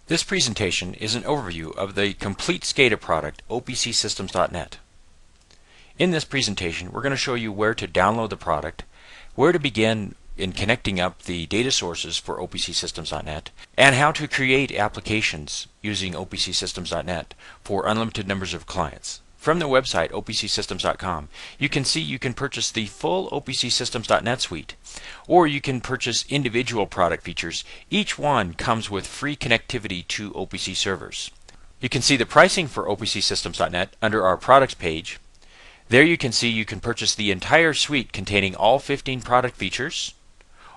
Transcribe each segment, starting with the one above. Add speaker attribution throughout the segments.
Speaker 1: This presentation is an overview of the complete SCADA product, opcsystems.net. In this presentation, we're going to show you where to download the product, where to begin in connecting up the data sources for opcsystems.net, and how to create applications using opcsystems.net for unlimited numbers of clients. From the website opcsystems.com, you can see you can purchase the full opcsystems.net suite, or you can purchase individual product features. Each one comes with free connectivity to OPC servers. You can see the pricing for opcsystems.net under our products page. There you can see you can purchase the entire suite containing all 15 product features,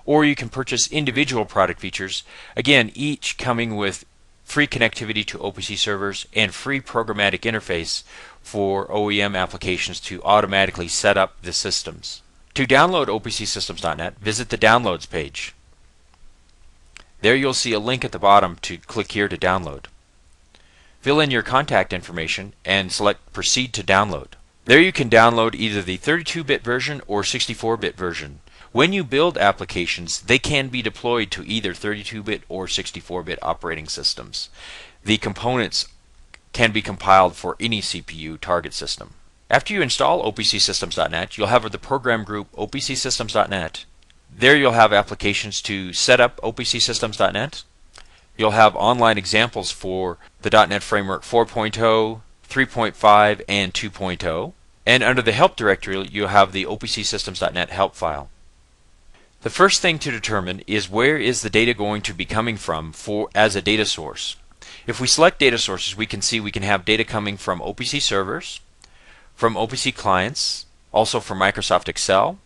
Speaker 1: or you can purchase individual product features, again each coming with free connectivity to OPC servers and free programmatic interface for OEM applications to automatically set up the systems. To download opcsystems.net, visit the Downloads page. There you'll see a link at the bottom to click here to download. Fill in your contact information and select Proceed to Download. There you can download either the 32-bit version or 64-bit version. When you build applications, they can be deployed to either 32-bit or 64-bit operating systems. The components can be compiled for any CPU target system. After you install opcsystems.net, you'll have the program group opcsystems.net. There you'll have applications to set up opcsystems.net. You'll have online examples for the .NET Framework 4.0, 3.5, and 2.0. And under the Help directory, you'll have the opcsystems.net help file. The first thing to determine is where is the data going to be coming from as a data source. If we select data sources, we can see we can have data coming from OPC servers, from OPC clients, also from Microsoft Excel,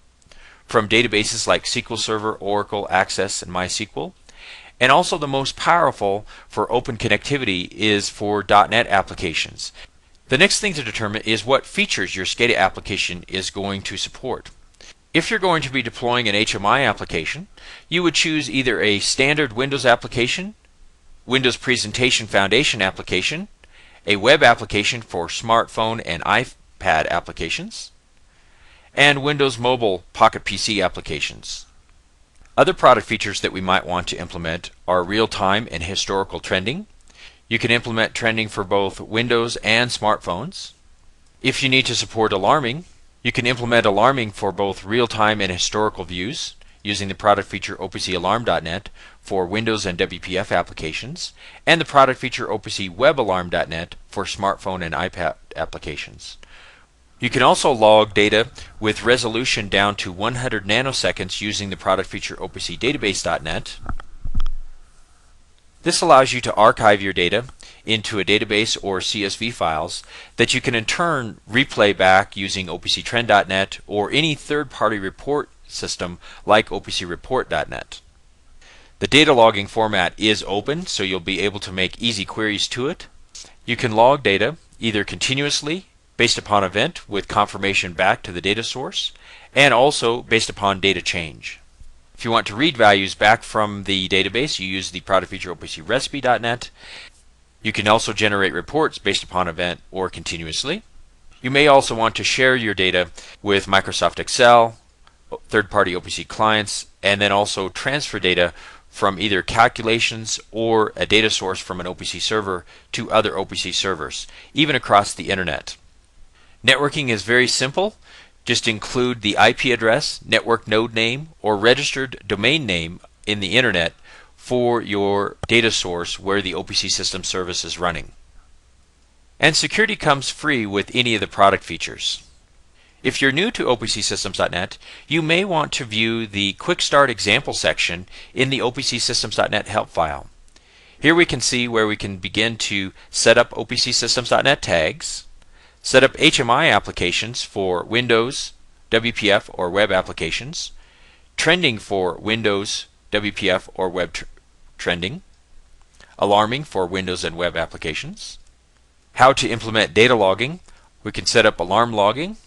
Speaker 1: from databases like SQL Server, Oracle, Access, and MySQL, and also the most powerful for open connectivity is for .NET applications. The next thing to determine is what features your SCADA application is going to support. If you're going to be deploying an HMI application, you would choose either a standard Windows application, Windows Presentation Foundation application, a web application for smartphone and iPad applications, and Windows Mobile Pocket PC applications. Other product features that we might want to implement are real-time and historical trending. You can implement trending for both Windows and smartphones. If you need to support alarming, you can implement alarming for both real-time and historical views using the product feature opcyalarm.net for Windows and WPF applications, and the product feature opcwebalarm.net for smartphone and iPad applications. You can also log data with resolution down to 100 nanoseconds using the product feature opcdatabase.net. This allows you to archive your data into a database or CSV files that you can in turn replay back using opctrend.net or any third-party report system like opcreport.net. The data logging format is open, so you'll be able to make easy queries to it. You can log data either continuously based upon event with confirmation back to the data source, and also based upon data change. If you want to read values back from the database, you use the product feature opcrecipe.net. You can also generate reports based upon event or continuously. You may also want to share your data with Microsoft Excel, third-party OPC clients, and then also transfer data from either calculations or a data source from an OPC server to other OPC servers, even across the internet. Networking is very simple. Just include the IP address, network node name, or registered domain name in the internet for your data source where the OPC system service is running. And security comes free with any of the product features. If you're new to opcsystems.net, you may want to view the Quick Start example section in the opcsystems.net help file. Here we can see where we can begin to set up opcsystems.net tags, set up HMI applications for Windows, WPF, or web applications, trending for Windows, WPF, or web trending, alarming for Windows and web applications, how to implement data logging. We can set up alarm logging,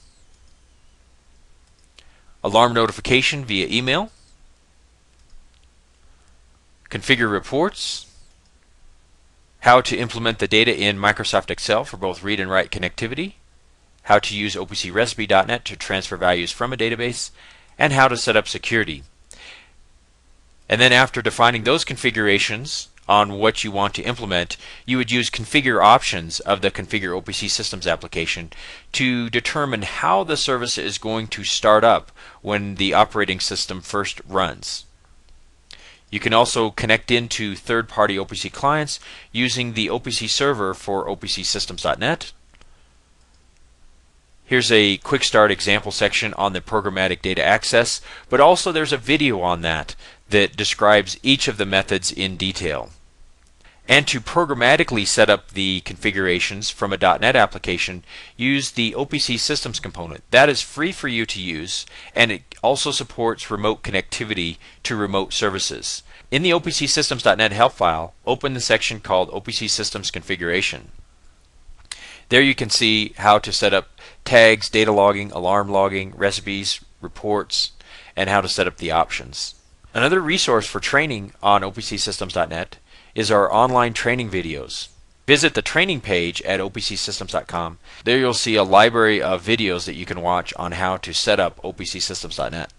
Speaker 1: alarm notification via email, configure reports, how to implement the data in Microsoft Excel for both read and write connectivity, how to use opcrecipe.net to transfer values from a database, and how to set up security. And then after defining those configurations on what you want to implement, you would use configure options of the configure OPC systems application to determine how the service is going to start up when the operating system first runs. You can also connect into third-party OPC clients using the OPC server for opcsystems.net. Here's a quick start example section on the programmatic data access, but also there's a video on that describes each of the methods in detail. And to programmatically set up the configurations from a .NET application, use the OPC Systems component. That is free for you to use, and it also supports remote connectivity to remote services. In the opcsystems.net help file, open the section called OPC Systems Configuration. There you can see how to set up tags, data logging, alarm logging, recipes, reports, and how to set up the options. Another resource for training on opcsystems.net is our online training videos. Visit the training page at opcsystems.com. There you'll see a library of videos that you can watch on how to set up opcsystems.net.